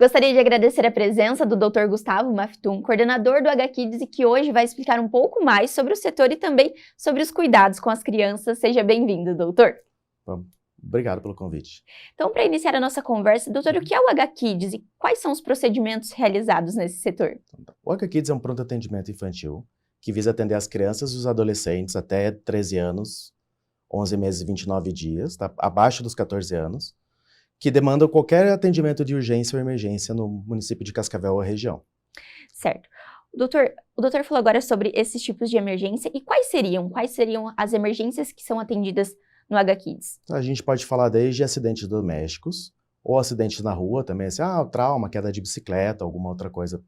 Gostaria de agradecer a presença do Dr. Gustavo Maftum, coordenador do HKids, e que hoje vai explicar um pouco mais sobre o setor e também sobre os cuidados com as crianças. Seja bem-vindo, doutor. Bom, obrigado pelo convite. Então, para iniciar a nossa conversa, doutor, o que é o HKids e quais são os procedimentos realizados nesse setor? O HKids é um pronto atendimento infantil que visa atender as crianças e os adolescentes até 13 anos, 11 meses e 29 dias, tá? Abaixo dos 14 anos, que demandam qualquer atendimento de urgência ou emergência no município de Cascavel ou região. Certo. O doutor falou agora sobre esses tipos de emergência e quais seriam as emergências que são atendidas no HKids? A gente pode falar desde acidentes domésticos ou acidentes na rua também, assim, trauma, queda de bicicleta, alguma outra coisa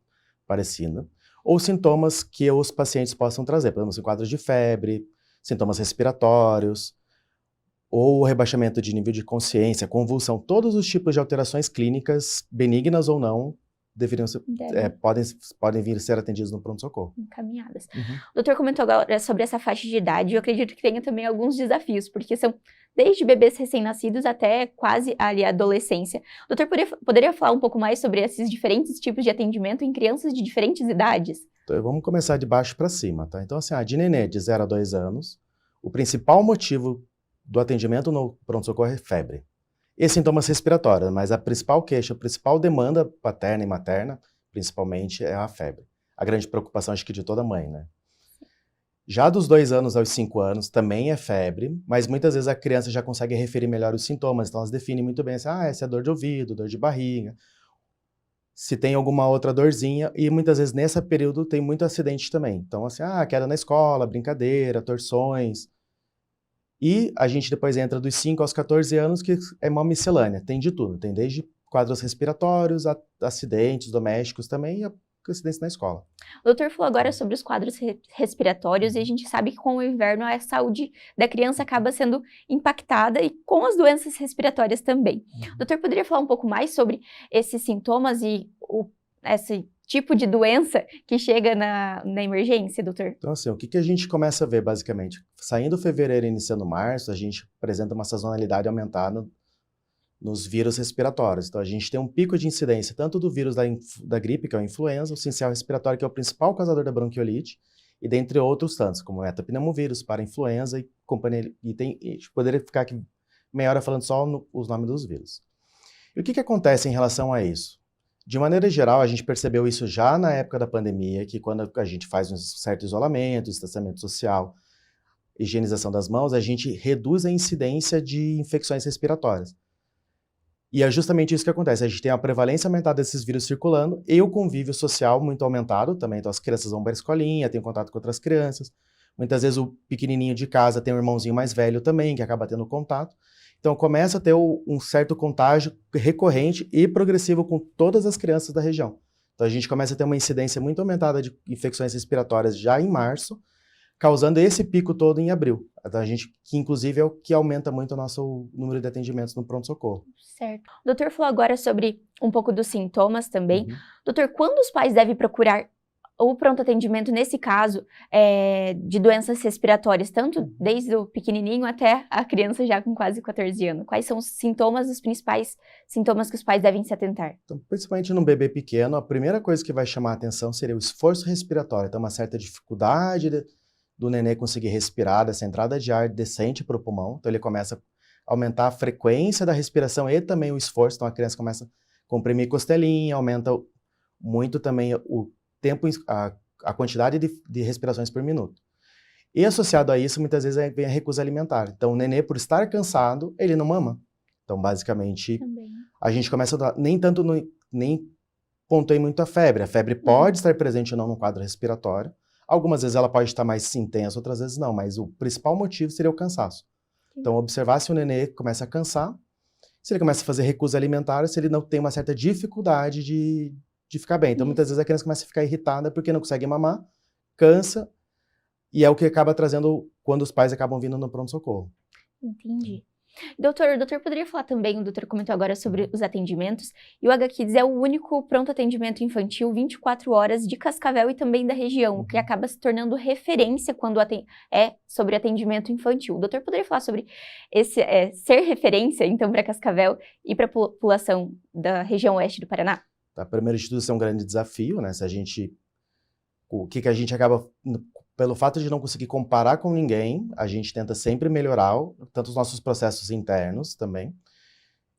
parecida, ou sintomas que os pacientes possam trazer, por exemplo, quadros de febre, sintomas respiratórios, ou rebaixamento de nível de consciência, convulsão, todos os tipos de alterações clínicas, benignas ou não, podem vir a ser atendidos no pronto-socorro. Encaminhadas. O doutor comentou agora sobre essa faixa de idade, e eu acredito que tenha também alguns desafios, porque são desde bebês recém-nascidos até quase ali a adolescência. O doutor poderia falar um pouco mais sobre esses diferentes tipos de atendimento em crianças de diferentes idades? Então, vamos começar de baixo para cima, tá? Então, assim, de nenê de 0 a 2 anos, o principal motivo do atendimento no pronto-socorro é febre e sintomas respiratórios, mas a principal queixa, a principal demanda paterna e materna, principalmente, é a febre. A grande preocupação, acho que de toda mãe, né? Já dos 2 anos aos 5 anos, também é febre, mas muitas vezes a criança já consegue referir melhor os sintomas, então elas definem muito bem, assim, essa é dor de ouvido, dor de barriga, se tem alguma outra dorzinha, e muitas vezes nesse período tem muito acidente também. Então, assim, queda na escola, brincadeira, torções. E a gente depois entra dos 5 aos 14 anos, que é uma miscelânea, tem de tudo, tem desde quadros respiratórios, acidentes domésticos também, e acidentes na escola. O doutor falou agora sobre os quadros respiratórios, e a gente sabe que com o inverno a saúde da criança acaba sendo impactada, e com as doenças respiratórias também. O doutor poderia falar um pouco mais sobre esses sintomas e esse tipo de doença que chega na emergência, doutor? Então, assim, o que a gente começa a ver, basicamente? Saindo fevereiro e iniciando março, a gente apresenta uma sazonalidade aumentada nos vírus respiratórios. Então, a gente tem um pico de incidência tanto do vírus da gripe, que é a influenza, o sincicial respiratório, que é o principal causador da bronquiolite, e dentre outros tantos, como metapneumovírus, parainfluenza e companhia. E poderia ficar aqui meia hora falando só os nomes dos vírus. E o que acontece em relação a isso? De maneira geral, a gente percebeu isso já na época da pandemia, que quando a gente faz um certo isolamento, distanciamento social, higienização das mãos, a gente reduz a incidência de infecções respiratórias. E é justamente isso que acontece, a gente tem a prevalência aumentada desses vírus circulando e o convívio social muito aumentado também, então as crianças vão para a escolinha, têm contato com outras crianças, muitas vezes o pequenininho de casa tem um irmãozinho mais velho também, que acaba tendo contato. Então, começa a ter um certo contágio recorrente e progressivo com todas as crianças da região. Então, a gente começa a ter uma incidência muito aumentada de infecções respiratórias já em março, causando esse pico todo em abril. Então, que inclusive é o que aumenta muito o nosso número de atendimentos no pronto-socorro. Certo. O doutor falou agora sobre um pouco dos sintomas também. Doutor, quando os pais devem procurar o pronto atendimento, nesse caso, de doenças respiratórias, tanto desde o pequenininho até a criança já com quase 14 anos? Quais são os sintomas, os principais sintomas que os pais devem se atentar? Então, principalmente num bebê pequeno, a primeira coisa que vai chamar a atenção seria o esforço respiratório. Então, uma certa dificuldade do nenê conseguir respirar, dessa entrada de ar decente para o pulmão. Então, ele começa a aumentar a frequência da respiração e também o esforço. Então, a criança começa a comprimir costelinha, aumenta muito também o tempo, a quantidade de respirações por minuto. E associado a isso, muitas vezes vem a recusa alimentar. Então, o nenê, por estar cansado, ele não mama. Então, basicamente, a gente começa a dar, nem pontuei muito a febre. A febre pode estar presente ou não no quadro respiratório. Algumas vezes ela pode estar mais intensa, outras vezes não, mas o principal motivo seria o cansaço. Então, observar se o nenê começa a cansar, se ele começa a fazer recusa alimentar, se ele não tem uma certa dificuldade de ficar bem. Então, muitas vezes a criança começa a ficar irritada porque não consegue mamar, cansa, e é o que acaba trazendo quando os pais acabam vindo no pronto-socorro. Entendi. Doutor, poderia falar também, o doutor comentou agora sobre os atendimentos, e o HKids é o único pronto atendimento infantil 24 horas de Cascavel e também da região, o que acaba se tornando referência quando é sobre atendimento infantil. O doutor poderia falar sobre ser referência, então, para Cascavel e para a população da região oeste do Paraná? Tá? Primeiro de tudo, isso é um grande desafio, né? O que a gente acaba, pelo fato de não conseguir comparar com ninguém, a gente tenta sempre melhorar, tanto os nossos processos internos também.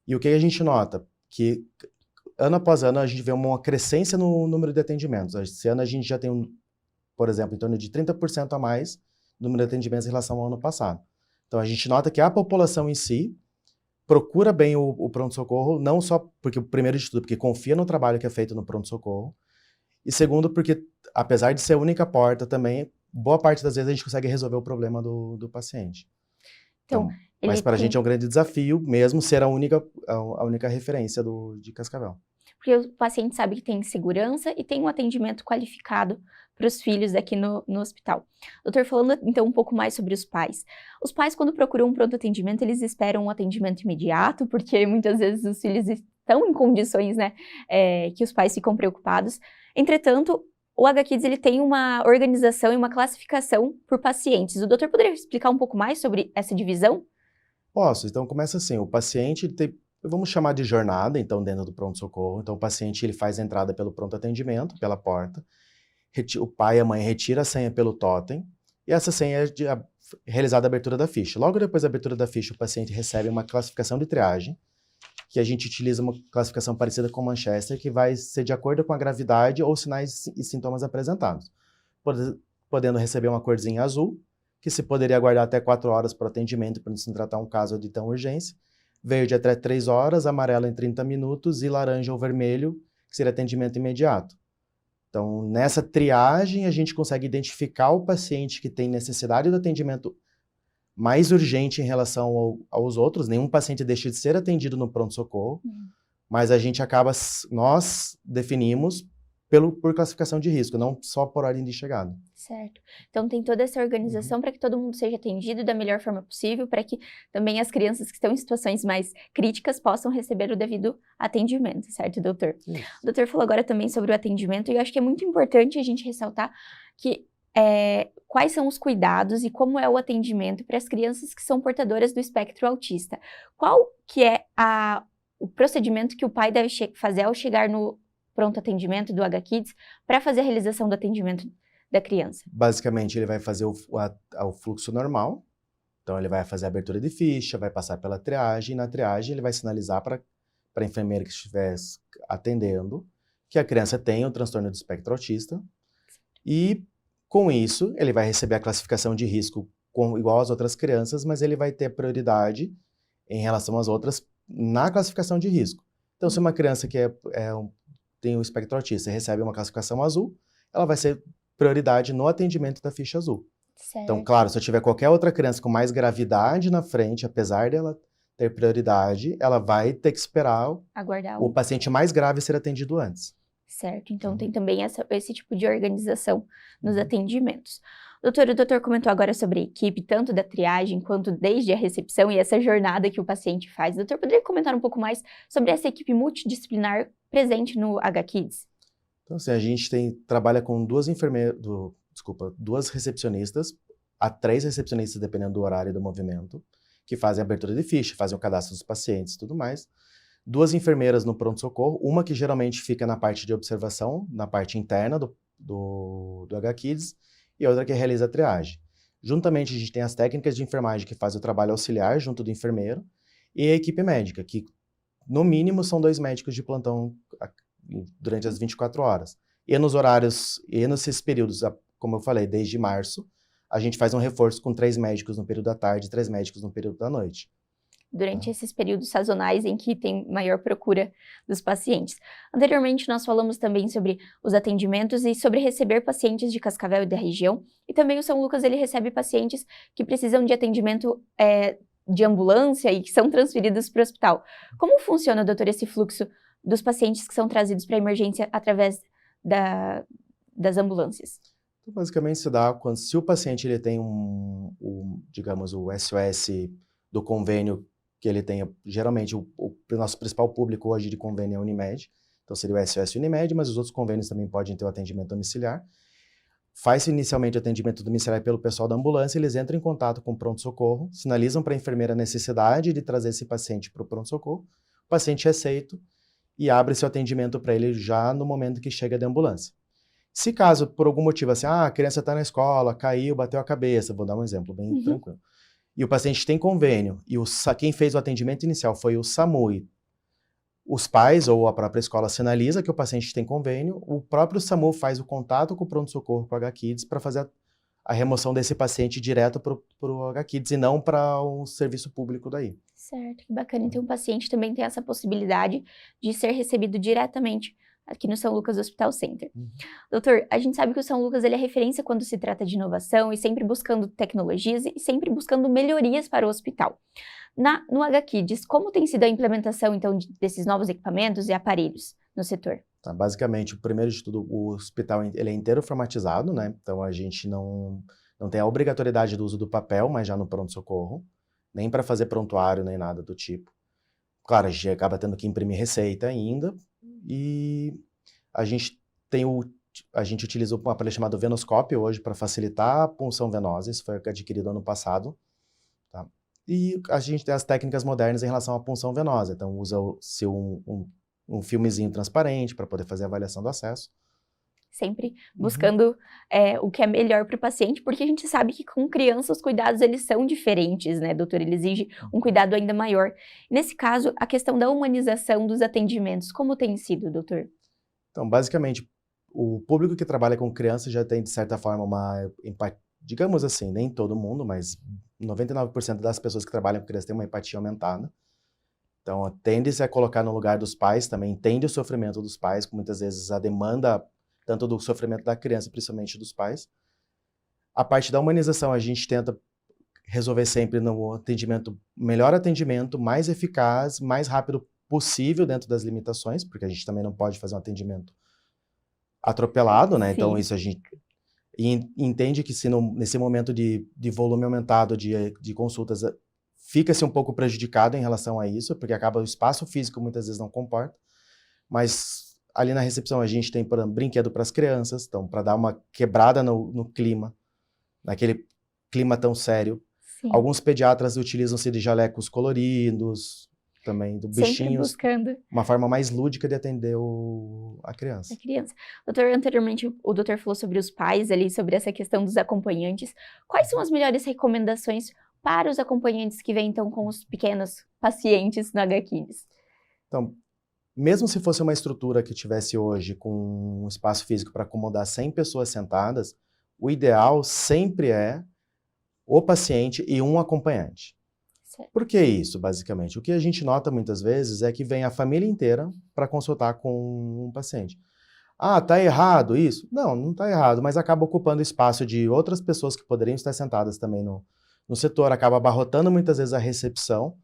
E o que a gente nota? Que ano após ano a gente vê uma crescência no número de atendimentos. Esse ano a gente já tem, por exemplo, em torno de 30% a mais no número de atendimentos em relação ao ano passado. Então a gente nota que a população em si procura bem o pronto-socorro, não só porque, primeiro de tudo, porque confia no trabalho que é feito no pronto-socorro, e segundo, porque apesar de ser a única porta também, boa parte das vezes a gente consegue resolver o problema do paciente. Então, mas para a gente é um grande desafio mesmo ser a única referência de Cascavel. Porque o paciente sabe que tem segurança e tem um atendimento qualificado para os filhos aqui no hospital. Doutor, falando então um pouco mais sobre os pais. Os pais, quando procuram um pronto atendimento, eles esperam um atendimento imediato, porque muitas vezes os filhos estão em condições, né, que os pais ficam preocupados. Entretanto, o HKids ele tem uma organização e uma classificação por pacientes. O doutor poderia explicar um pouco mais sobre essa divisão? Posso. Então começa assim, o paciente tem, vamos chamar de jornada, então dentro do pronto-socorro. Então o paciente ele faz a entrada pelo pronto atendimento, pela porta. O pai e a mãe retiram a senha pelo totem, e essa senha é realizada a abertura da ficha. Logo depois da abertura da ficha, o paciente recebe uma classificação de triagem, que a gente utiliza uma classificação parecida com Manchester, que vai ser de acordo com a gravidade ou sinais e sintomas apresentados. Podendo receber uma corzinha azul, que se poderia aguardar até 4 horas para o atendimento, para não se tratar um caso de tão urgência. Verde até 3 horas, amarelo em 30 minutos e laranja ou vermelho, que seria atendimento imediato. Então, nessa triagem, a gente consegue identificar o paciente que tem necessidade do atendimento mais urgente em relação aos outros. Nenhum paciente deixa de ser atendido no pronto-socorro, mas a gente nós definimos por classificação de risco, não só por ordem de chegada. Certo. Então tem toda essa organização para que todo mundo seja atendido da melhor forma possível, para que também as crianças que estão em situações mais críticas possam receber o devido atendimento, certo, doutor? Isso. O doutor falou agora também sobre o atendimento, e eu acho que é muito importante a gente ressaltar que quais são os cuidados e como é o atendimento para as crianças que são portadoras do espectro autista. Qual que é o procedimento que o pai deve fazer ao chegar no pronto atendimento do HKids para fazer a realização do atendimento da criança? Basicamente, ele vai fazer o fluxo normal. Então, ele vai fazer a abertura de ficha, vai passar pela triagem, e na triagem ele vai sinalizar para a enfermeira que estiver atendendo que a criança tem o transtorno do espectro autista. E, com isso, ele vai receber a classificação de risco igual às outras crianças, mas ele vai ter prioridade em relação às outras na classificação de risco. Então, se uma criança que tem o espectro autista e recebe uma classificação azul, ela vai ser prioridade no atendimento da ficha azul. Certo. Então, claro, se eu tiver qualquer outra criança com mais gravidade na frente, apesar dela ter prioridade, ela vai ter que esperar aguardar o paciente mais grave ser atendido antes. Certo, então tem também esse tipo de organização nos atendimentos. O doutor comentou agora sobre a equipe, tanto da triagem quanto desde a recepção e essa jornada que o paciente faz. O doutor poderia comentar um pouco mais sobre essa equipe multidisciplinar presente no HKids? Então, assim, a gente trabalha com duas recepcionistas, a 3 recepcionistas, dependendo do horário e do movimento, que fazem a abertura de ficha, fazem o cadastro dos pacientes e tudo mais. 2 enfermeiras no pronto-socorro, uma que geralmente fica na parte de observação, na parte interna do HKids, e outra que realiza a triagem. Juntamente, a gente tem as técnicas de enfermagem que fazem o trabalho auxiliar junto do enfermeiro, e a equipe médica, que no mínimo são 2 médicos de plantão durante as 24 horas. E nos horários, e nesses períodos, como eu falei, desde março, a gente faz um reforço com 3 médicos no período da tarde e 3 médicos no período da noite. Durante esses períodos sazonais em que tem maior procura dos pacientes. Anteriormente, nós falamos também sobre os atendimentos e sobre receber pacientes de Cascavel e da região. E também o São Lucas, ele recebe pacientes que precisam de atendimento de ambulância e que são transferidos para o hospital. Como funciona, doutor, esse fluxo dos pacientes que são trazidos para a emergência através das ambulâncias? Então, basicamente, se o paciente ele tem digamos, o SOS do convênio que ele tem, geralmente o nosso principal público hoje de convênio é a Unimed, então seria o SOS Unimed, mas os outros convênios também podem ter o atendimento domiciliar. Faz-se inicialmente o atendimento domiciliar pelo pessoal da ambulância, eles entram em contato com o pronto-socorro, sinalizam para a enfermeira a necessidade de trazer esse paciente para o pronto-socorro, o paciente é aceito, e abre-se o atendimento para ele já no momento que chega da ambulância. Se caso, por algum motivo, assim, a criança está na escola, caiu, bateu a cabeça, vou dar um exemplo bem tranquilo, e o paciente tem convênio, e quem fez o atendimento inicial foi o SAMU, e os pais ou a própria escola sinaliza que o paciente tem convênio, o próprio SAMU faz o contato com o pronto-socorro, com o HKids, para fazer a remoção desse paciente direto para o HKids e não para um serviço público daí. Certo, que bacana. Então o paciente também tem essa possibilidade de ser recebido diretamente aqui no São Lucas Hospital Center. Doutor, a gente sabe que o São Lucas ele é referência quando se trata de inovação e sempre buscando tecnologias e sempre buscando melhorias para o hospital. No HKids, como tem sido a implementação, então, desses novos equipamentos e aparelhos no setor? Tá, basicamente, primeiro de tudo, o hospital ele é inteiro formatizado, né? Então a gente não tem a obrigatoriedade do uso do papel, mas já no pronto-socorro, nem para fazer prontuário, nem nada do tipo. Claro, a gente acaba tendo que imprimir receita ainda, e a gente utiliza um aparelho chamado venoscópio hoje para facilitar a punção venosa, isso foi adquirido ano passado, tá? E a gente tem as técnicas modernas em relação à punção venosa, então usa-se um filmezinho transparente para poder fazer a avaliação do acesso. Sempre buscando o que é melhor para o paciente, porque a gente sabe que com criança os cuidados eles são diferentes, né, doutor? Ele exige um cuidado ainda maior. Nesse caso, a questão da humanização dos atendimentos, como tem sido, doutor? Então, basicamente, o público que trabalha com criança já tem, de certa forma, uma empatia, digamos assim, nem todo mundo, mas 99% das pessoas que trabalham com criança têm uma empatia aumentada. Então, tende-se a colocar no lugar dos pais, também entende o sofrimento dos pais, que muitas vezes a demanda tanto do sofrimento da criança, principalmente dos pais. A parte da humanização, a gente tenta resolver sempre no atendimento, melhor atendimento, mais eficaz, mais rápido possível dentro das limitações, porque a gente também não pode fazer um atendimento atropelado, né? Sim. Então isso a gente entende que se nesse momento de volume aumentado de consultas, fica-se um pouco prejudicado em relação a isso, porque acaba o espaço físico muitas vezes não comporta, mas ali na recepção a gente tem, por exemplo, brinquedo para as crianças, então para dar uma quebrada no clima, naquele clima tão sério. Sim. Alguns pediatras utilizam-se de jalecos coloridos, também do bichinhos. Sempre buscando uma forma mais lúdica de atender a criança. A criança. Doutor, anteriormente o doutor falou sobre os pais ali, sobre essa questão dos acompanhantes. Quais são as melhores recomendações para os acompanhantes que vêm então com os pequenos pacientes no HKids? Então, mesmo se fosse uma estrutura que tivesse hoje com um espaço físico para acomodar 100 pessoas sentadas, o ideal sempre é o paciente e um acompanhante. Certo. Por que isso, basicamente? O que a gente nota muitas vezes é que vem a família inteira para consultar com um paciente. Ah, tá errado isso? Não, não tá errado, mas acaba ocupando espaço de outras pessoas que poderiam estar sentadas também no setor, acaba abarrotando muitas vezes a recepção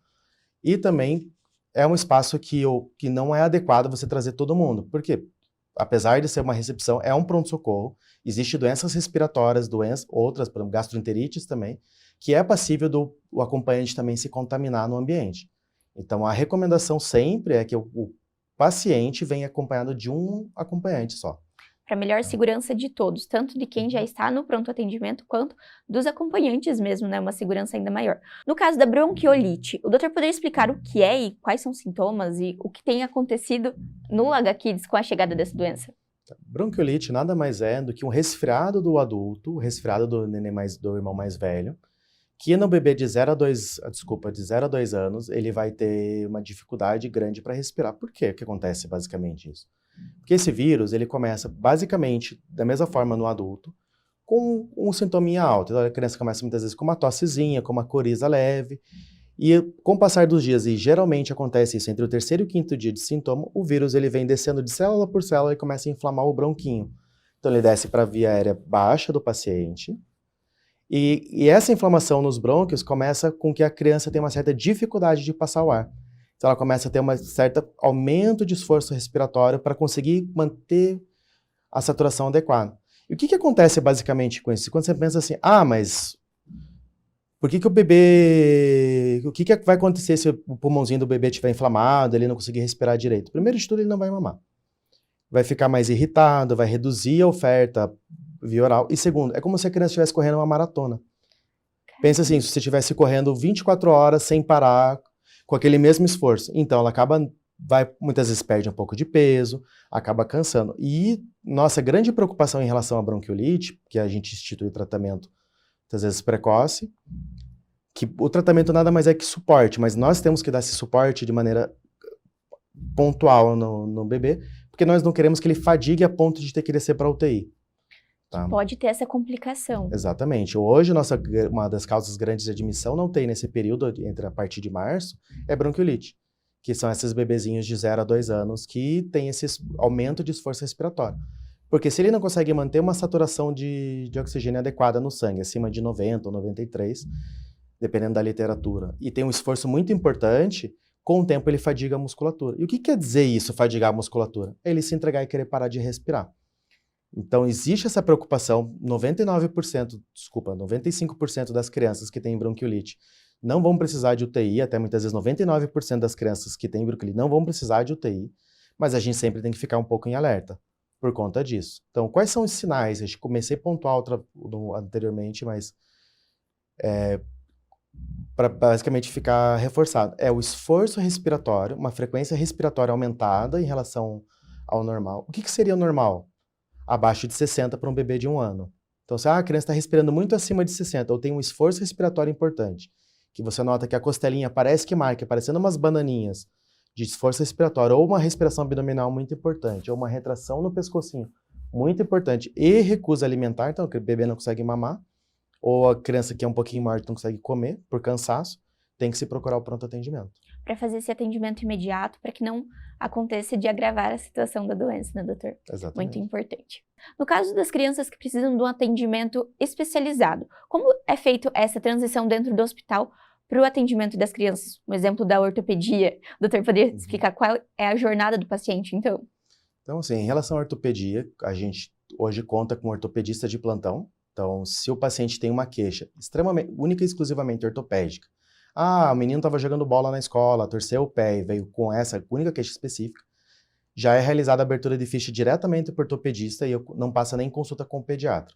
e também é um espaço que não é adequado você trazer todo mundo. Por quê? Apesar de ser uma recepção, é um pronto-socorro, existem doenças respiratórias, outras, por exemplo, gastroenterites também, que é passível do acompanhante também se contaminar no ambiente. Então, a recomendação sempre é que o paciente venha acompanhado de um acompanhante só. Para melhor segurança de todos, tanto de quem já está no pronto atendimento, quanto dos acompanhantes mesmo, né? Uma segurança ainda maior. No caso da bronquiolite, o doutor poderia explicar o que é e quais são os sintomas e o que tem acontecido no HKids com a chegada dessa doença? Bronquiolite nada mais é do que um resfriado do adulto, resfriado do do irmão mais velho, que no bebê de 0 a 2 anos, ele vai ter uma dificuldade grande para respirar. Por quê? O que acontece basicamente isso? Porque esse vírus, ele começa basicamente da mesma forma no adulto, com um sintominha alto. Então, a criança começa muitas vezes com uma tossezinha, com uma coriza leve, e com o passar dos dias, e geralmente acontece isso entre o 3º e o 5º dia de sintoma, o vírus ele vem descendo de célula por célula e começa a inflamar o bronquinho. Então ele desce para a via aérea baixa do paciente, e essa inflamação nos brônquios começa com que a criança tenha uma certa dificuldade de passar o ar. Então ela começa a ter um certo aumento de esforço respiratório para conseguir manter a saturação adequada. E o que acontece basicamente com isso? Quando você pensa assim, mas por que o bebê... O que vai acontecer se o pulmãozinho do bebê estiver inflamado, ele não conseguir respirar direito? Primeiro de tudo, ele não vai mamar. Vai ficar mais irritado, vai reduzir a oferta via oral. E segundo, é como se a criança estivesse correndo uma maratona. Pensa assim, se você estivesse correndo 24 horas sem parar, com aquele mesmo esforço. Então, ela acaba muitas vezes perde um pouco de peso, acaba cansando. E nossa grande preocupação em relação à bronquiolite, que a gente institui o tratamento, muitas vezes precoce, que o tratamento nada mais é que suporte, mas nós temos que dar esse suporte de maneira pontual no bebê, porque nós não queremos que ele fadigue a ponto de ter que descer para UTI. Tá? Pode ter essa complicação. Exatamente. Hoje, uma das causas grandes de admissão não tem nesse período, a partir de março, é bronquiolite, que são esses bebezinhos de 0 a 2 anos que têm esse aumento de esforço respiratório. Porque se ele não consegue manter uma saturação de oxigênio adequada no sangue, acima de 90 ou 93, dependendo da literatura, e tem um esforço muito importante, com o tempo ele fadiga a musculatura. E o que quer dizer isso, fadigar a musculatura? É ele se entregar e querer parar de respirar. Então, existe essa preocupação, 95% das crianças que têm bronquiolite não vão precisar de UTI, até muitas vezes 99% das crianças que têm bronquiolite não vão precisar de UTI, mas a gente sempre tem que ficar um pouco em alerta por conta disso. Então, quais são os sinais? Eu comecei a pontuar anteriormente, mas para basicamente ficar reforçado. É o esforço respiratório, uma frequência respiratória aumentada em relação ao normal. O que seria o normal? Abaixo de 60 para um bebê de 1 ano. Então, se a criança está respirando muito acima de 60 ou tem um esforço respiratório importante, que você nota que a costelinha parece que marca, parecendo umas bananinhas de esforço respiratório, ou uma respiração abdominal muito importante, ou uma retração no pescocinho muito importante, e recusa alimentar, então o bebê não consegue mamar, ou a criança que é um pouquinho maior não consegue comer por cansaço, tem que se procurar o pronto atendimento. Para fazer esse atendimento imediato, para que não aconteça de agravar a situação da doença, né, doutor? Exatamente. Muito importante. No caso das crianças que precisam de um atendimento especializado, como é feito essa transição dentro do hospital para o atendimento das crianças? Um exemplo da ortopedia. O doutor poderia explicar qual é a jornada do paciente, então? Então, assim, em relação à ortopedia, a gente hoje conta com um ortopedista de plantão. Então, se o paciente tem uma queixa única e exclusivamente ortopédica, o menino estava jogando bola na escola, torceu o pé e veio com essa única queixa específica, já é realizada a abertura de ficha diretamente para o ortopedista e não passa nem consulta com o pediatra.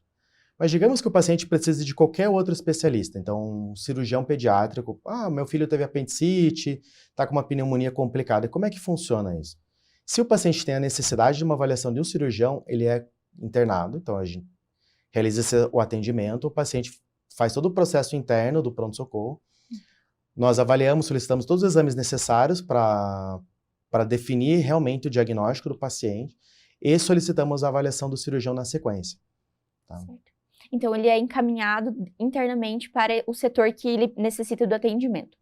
Mas digamos que o paciente precise de qualquer outro especialista, então um cirurgião pediátrico, meu filho teve apendicite, está com uma pneumonia complicada, como é que funciona isso? Se o paciente tem a necessidade de uma avaliação de um cirurgião, ele é internado, então a gente realiza o atendimento, o paciente faz todo o processo interno do pronto-socorro, nós avaliamos, solicitamos todos os exames necessários para definir realmente o diagnóstico do paciente e solicitamos a avaliação do cirurgião na sequência. Tá? Certo. Então, ele é encaminhado internamente para o setor que ele necessita do atendimento.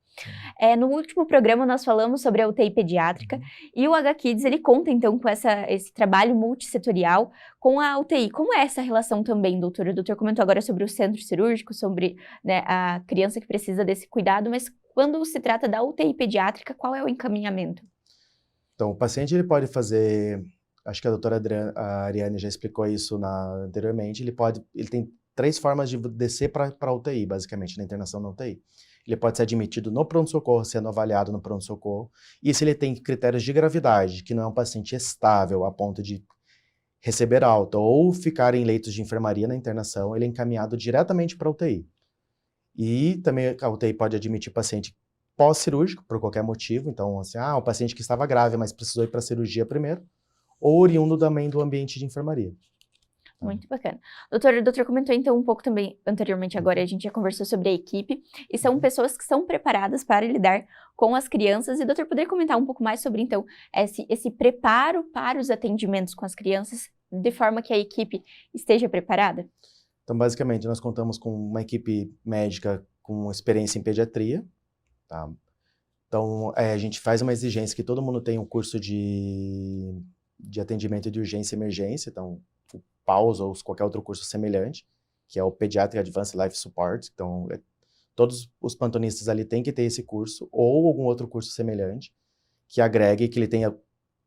No último programa, nós falamos sobre a UTI pediátrica e o HKids, ele conta, então, com esse trabalho multissetorial com a UTI. Como é essa relação também, doutor? O doutor comentou agora sobre o centro cirúrgico, sobre, né, a criança que precisa desse cuidado, mas quando se trata da UTI pediátrica, qual é o encaminhamento? Então, o paciente ele pode fazer, acho que a doutora Ariane já explicou isso anteriormente, ele tem 3 formas de descer para a UTI, basicamente, na internação na UTI. Ele pode ser admitido no pronto-socorro, sendo avaliado no pronto-socorro, e se ele tem critérios de gravidade, que não é um paciente estável a ponto de receber alta ou ficar em leitos de enfermaria na internação, ele é encaminhado diretamente para a UTI. E também a UTI pode admitir paciente pós-cirúrgico, por qualquer motivo, então, assim, um paciente que estava grave, mas precisou ir para a cirurgia primeiro, ou oriundo também do ambiente de enfermaria. Muito bacana. O doutor comentou então um pouco também anteriormente, agora a gente já conversou sobre a equipe, e são pessoas que são preparadas para lidar com as crianças, e o doutor poderia comentar um pouco mais sobre então esse preparo para os atendimentos com as crianças, de forma que a equipe esteja preparada? Então, basicamente, nós contamos com uma equipe médica com experiência em pediatria, tá? Então, a gente faz uma exigência que todo mundo tenha um curso de atendimento de urgência e emergência, então PAUS ou qualquer outro curso semelhante, que é o Pediatric Advanced Life Support. Então, todos os plantonistas ali têm que ter esse curso, ou algum outro curso semelhante, que agregue, que ele tenha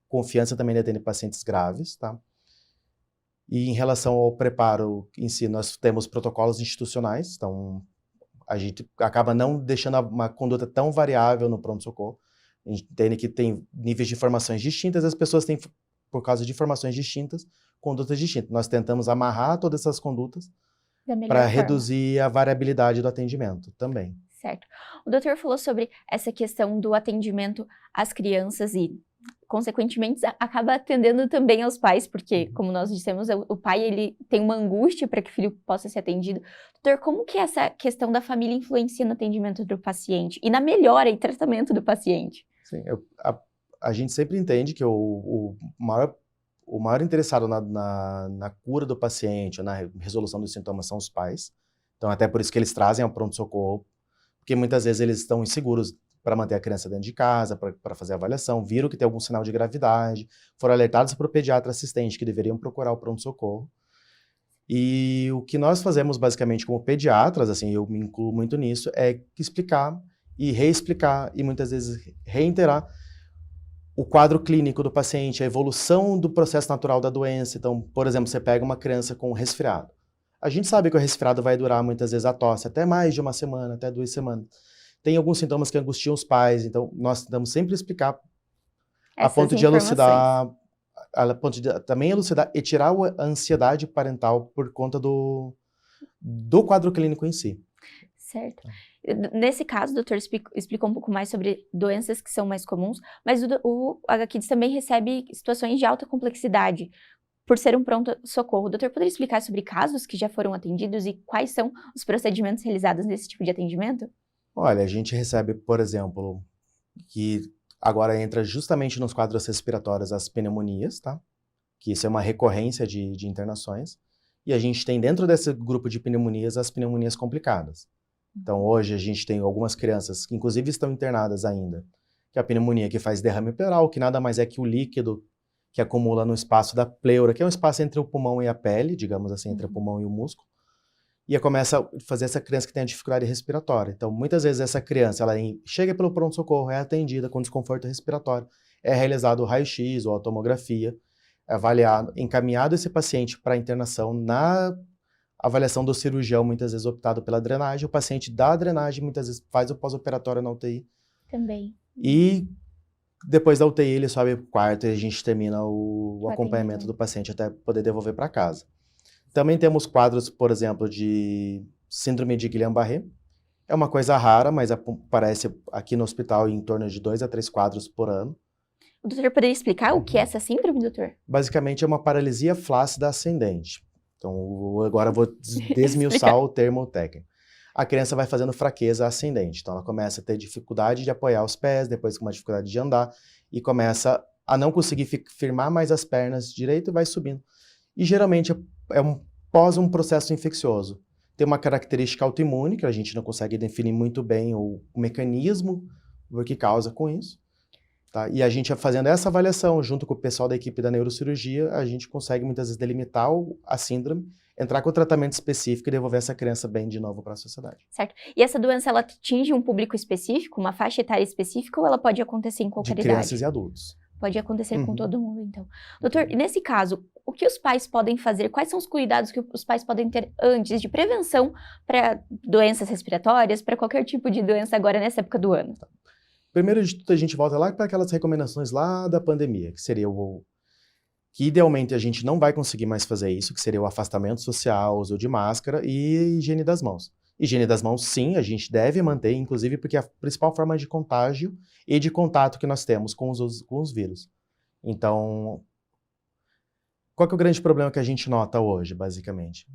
confiança também de atender pacientes graves, tá? E em relação ao preparo em si, nós temos protocolos institucionais, então a gente acaba não deixando uma conduta tão variável no pronto-socorro. A gente entende que tem níveis de formações distintas, as pessoas têm, por causa de formações distintas, condutas distintas. Nós tentamos amarrar todas essas condutas para reduzir a variabilidade do atendimento também. Certo. O doutor falou sobre essa questão do atendimento às crianças e consequentemente, acaba atendendo também aos pais, porque, como nós dissemos, o pai, ele tem uma angústia para que o filho possa ser atendido. Doutor, como que essa questão da família influencia no atendimento do paciente e na melhora e tratamento do paciente? Sim, a gente sempre entende que o maior interessado na cura do paciente, na resolução dos sintomas são os pais. Então, até por isso que eles trazem ao pronto-socorro, porque muitas vezes eles estão inseguros para manter a criança dentro de casa, para fazer a avaliação, viram que tem algum sinal de gravidade, foram alertados para o pediatra assistente que deveriam procurar o pronto-socorro. E o que nós fazemos basicamente como pediatras, assim, eu me incluo muito nisso, é explicar e reexplicar e muitas vezes reiterar o quadro clínico do paciente, a evolução do processo natural da doença. Então, por exemplo, você pega uma criança com resfriado. A gente sabe que o resfriado vai durar muitas vezes a tosse até mais de uma semana, até 2 semanas. Tem alguns sintomas que angustiam os pais, então nós tentamos sempre explicar a ponto de elucidar, também elucidar e tirar a ansiedade parental por conta do quadro clínico em si. Certo. Nesse caso, o doutor explicou um pouco mais sobre doenças que são mais comuns, mas o HKids também recebe situações de alta complexidade, por ser um pronto-socorro. O doutor poderia explicar sobre casos que já foram atendidos e quais são os procedimentos realizados nesse tipo de atendimento? Olha, a gente recebe, por exemplo, que agora entra justamente nos quadros respiratórios as pneumonias, tá? Que isso é uma recorrência de internações. E a gente tem dentro desse grupo de pneumonias as pneumonias complicadas. Então, hoje a gente tem algumas crianças que inclusive estão internadas ainda, que é a pneumonia que faz derrame pleural, que nada mais é que o líquido que acumula no espaço da pleura, que é um espaço entre o pulmão e a pele, digamos assim, entre o pulmão e o músculo. E começa a fazer essa criança que tem a dificuldade respiratória. Então, muitas vezes essa criança, ela chega pelo pronto-socorro, é atendida com desconforto respiratório, é realizado o raio-x ou a tomografia, é avaliado, encaminhado esse paciente para internação. Na avaliação do cirurgião, muitas vezes optado pela drenagem, o paciente dá a drenagem, muitas vezes faz o pós-operatório na UTI. Também. E depois da UTI ele sobe para o quarto e a gente termina o acompanhamento do paciente até poder devolver para casa. Também temos quadros, por exemplo, de síndrome de Guillain-Barré. É uma coisa rara, mas aparece aqui no hospital em torno de 2 a 3 quadros por ano. O doutor poderia explicar o que é essa síndrome, doutor? Basicamente é uma paralisia flácida ascendente. Então, agora eu vou desmiuçar o termo técnico. A criança vai fazendo fraqueza ascendente. Então, ela começa a ter dificuldade de apoiar os pés, depois com uma dificuldade de andar, e começa a não conseguir firmar mais as pernas direito e vai subindo. E geralmente é pós um processo infeccioso. Tem uma característica autoimune, que a gente não consegue definir muito bem o mecanismo o que causa com isso. Tá? E a gente fazendo essa avaliação junto com o pessoal da equipe da neurocirurgia, a gente consegue muitas vezes delimitar a síndrome, entrar com o tratamento específico e devolver essa criança bem de novo para a sociedade. Certo. E essa doença, ela atinge um público específico, uma faixa etária específica, ou ela pode acontecer em qualquer idade? De crianças e adultos. Pode acontecer com todo mundo, então. Doutor, nesse caso, o que os pais podem fazer? Quais são os cuidados que os pais podem ter antes de prevenção para doenças respiratórias, para qualquer tipo de doença agora nessa época do ano? Primeiro de tudo, a gente volta lá para aquelas recomendações lá da pandemia, que seria que idealmente a gente não vai conseguir mais fazer isso, que seria o afastamento social, uso de máscara e higiene das mãos. Higiene das mãos, sim, a gente deve manter, inclusive porque é a principal forma de contágio e de contato que nós temos com os vírus. Então, qual que é o grande problema que a gente nota hoje, basicamente?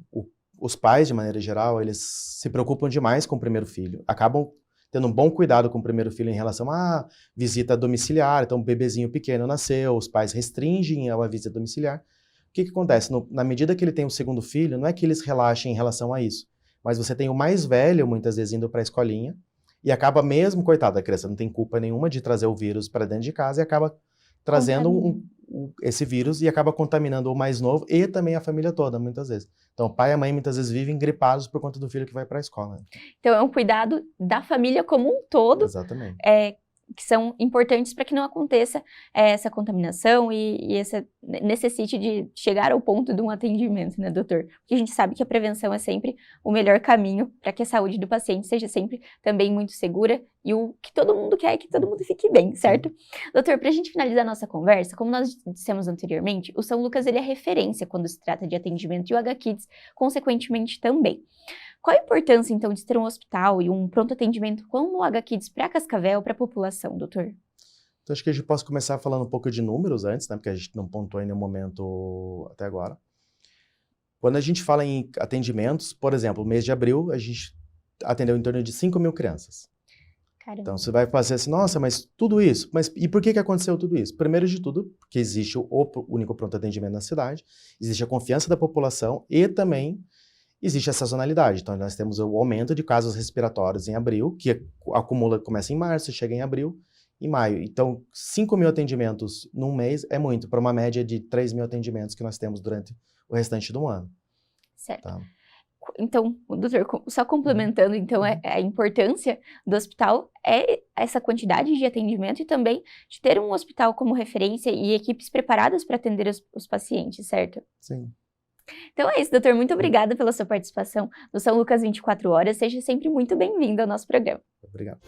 Os pais, de maneira geral, eles se preocupam demais com o primeiro filho, acabam tendo um bom cuidado com o primeiro filho em relação à visita domiciliar. Então, o bebezinho pequeno nasceu, os pais restringem a visita domiciliar. O que acontece? Na medida que ele tem um segundo filho, não é que eles relaxem em relação a isso, mas você tem o mais velho, muitas vezes, indo para a escolinha, e acaba mesmo, coitada da criança, não tem culpa nenhuma de trazer o vírus para dentro de casa e acaba trazendo esse vírus e acaba contaminando o mais novo e também a família toda, muitas vezes. Então, o pai e a mãe muitas vezes vivem gripados por conta do filho que vai para a escola. Então, é um cuidado da família como um todo. Exatamente. Que são importantes para que não aconteça essa contaminação e essa necessite de chegar ao ponto de um atendimento, né, doutor? Porque a gente sabe que a prevenção é sempre o melhor caminho para que a saúde do paciente seja sempre também muito segura e o que todo mundo quer é que todo mundo fique bem, certo? Sim. Doutor, para a gente finalizar a nossa conversa, como nós dissemos anteriormente, o São Lucas ele é referência quando se trata de atendimento e o HKids, consequentemente, também. Qual a importância, então, de ter um hospital e um pronto atendimento como o HKids para Cascavel, para a população, doutor? Então, acho que a gente pode começar falando um pouco de números antes, né? Porque a gente não pontuou em nenhum momento até agora. Quando a gente fala em atendimentos, por exemplo, no mês de abril, a gente atendeu em torno de 5.000 crianças. Caramba. Então, você vai fazer assim, nossa, mas tudo isso? Mas e por que aconteceu tudo isso? Primeiro de tudo, porque existe o único pronto atendimento na cidade, existe a confiança da população e também existe a sazonalidade. Então, nós temos o aumento de casos respiratórios em abril, que acumula, começa em março, chega em abril e maio. Então, 5.000 atendimentos num mês é muito, para uma média de 3.000 atendimentos que nós temos durante o restante do ano. Certo. Tá? Então, doutor, só complementando, então, a importância do hospital é essa quantidade de atendimento e também de ter um hospital como referência e equipes preparadas para atender os pacientes, certo? Sim. Então é isso, doutor. Muito obrigada pela sua participação no São Lucas 24 Horas. Seja sempre muito bem-vindo ao nosso programa. Obrigado.